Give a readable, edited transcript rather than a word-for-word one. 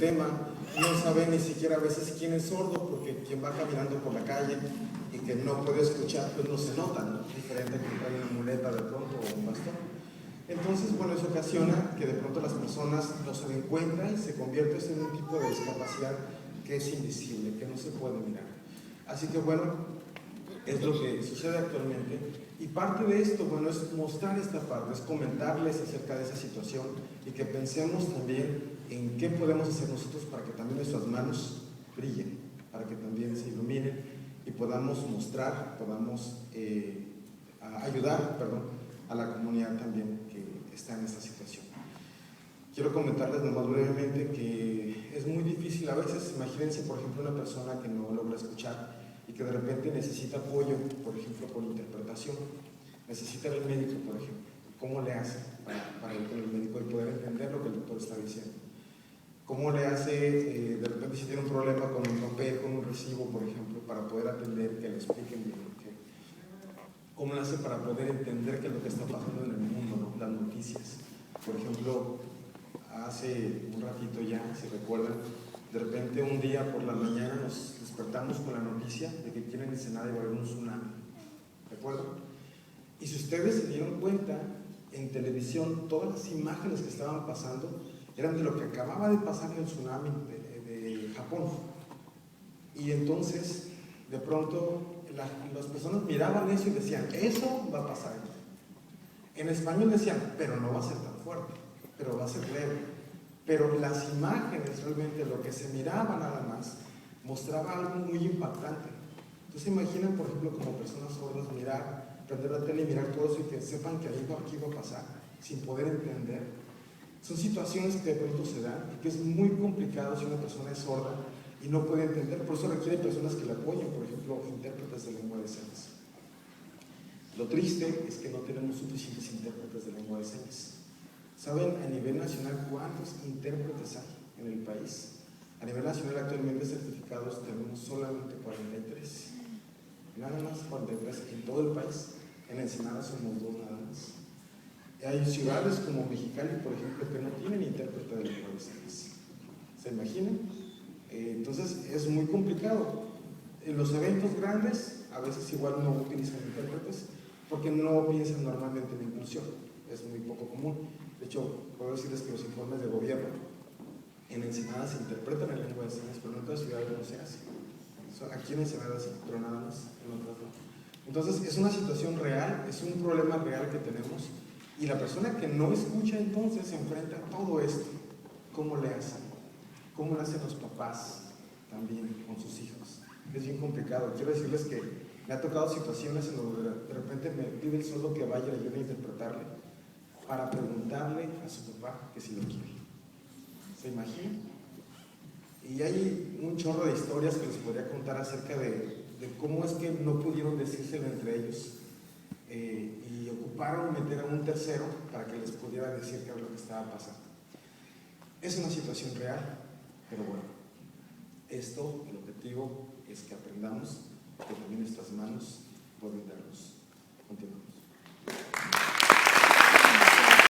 tema, no sabe ni siquiera a veces quién es sordo, porque quien va caminando por la calle y que no puede escuchar, pues no se nota, ¿no? Diferente a quien trae una muleta de pronto o un bastón. Entonces, bueno, eso ocasiona que de pronto las personas no se den cuenta y se convierte en un tipo de discapacidad que es invisible, que no se puede mirar. Así que bueno, es lo que sucede actualmente, y parte de esto, bueno, es mostrar esta parte, es comentarles acerca de esa situación y que pensemos también en qué podemos hacer nosotros para que también nuestras manos brillen, para que también se iluminen y podamos mostrar, podamos ayudar, a la comunidad también que está en esta situación. Quiero comentarles nomás brevemente que es muy difícil a veces. Imagínense, por ejemplo, una persona que no logra escuchar y que de repente necesita apoyo, por ejemplo, por interpretación. Necesita el médico, por ejemplo. ¿Cómo le hace para ir con el médico y poder entender lo que el doctor está diciendo? ¿Cómo le hace, de repente, si tiene un problema con un papel, con un recibo, por ejemplo, para poder atender, que le expliquen bien? ¿Cómo le hace para poder entender qué es lo que está pasando en el mundo, ¿no? Las noticias? Por ejemplo, hace un ratito ya, si recuerdan, de repente un día por la mañana nos despertamos con la noticia de que aquí en Ensenada iba a haber un tsunami. ¿De acuerdo? Y si ustedes se dieron cuenta, en televisión, todas las imágenes que estaban pasando eran de lo que acababa de pasar en el tsunami de Japón. Y entonces, de pronto, las personas miraban eso y decían, eso va a pasar. En español decían, pero no va a ser tan fuerte, pero va a ser leve. Pero las imágenes, realmente lo que se miraba nada más, mostraba algo muy impactante. Entonces imaginan, por ejemplo, como personas sordas prender la tele y mirar todo eso y que sepan que aquí va a pasar, sin poder entender. Son situaciones que de pronto se dan y que es muy complicado si una persona es sorda y no puede entender. Por eso requiere personas que le apoyen, por ejemplo, intérpretes de lengua de señas. Lo triste es que no tenemos suficientes intérpretes de lengua de señas. ¿Saben a nivel nacional cuántos intérpretes hay en el país? A nivel nacional actualmente certificados tenemos solamente 43. Nada más 43 en todo el país. En Ensenada somos 2 nada más. Hay ciudades como Mexicali, por ejemplo, que no tienen intérprete de lengua de señas. ¿Se imaginan? Entonces es muy complicado. En los eventos grandes a veces igual no utilizan intérpretes porque no piensan normalmente en inclusión. Es muy poco común. De hecho, puedo decirles que los informes de gobierno en Ensenada se interpretan en lengua de señas, pero en otras ciudades no se hace. Aquí en Ensenada sí, pero nada más, en otras no. Entonces es una situación real, es un problema real que tenemos, y la persona que no escucha entonces se enfrenta a todo esto. ¿Cómo le hacen? ¿Cómo le hacen los papás también con sus hijos? Es bien complicado. Quiero decirles que me ha tocado situaciones en donde de repente me pide el sordo que vaya y le ayude a interpretarle para preguntarle a su papá que si lo quiere. ¿Se imaginan? Y hay un chorro de historias que les podría contar acerca de cómo es que no pudieron decírselo entre ellos y ocuparon meter a un tercero para que les pudiera decir qué era lo que estaba pasando. Es una situación real, pero bueno, esto, el objetivo es que aprendamos que también nuestras manos pueden darnos. Continúa.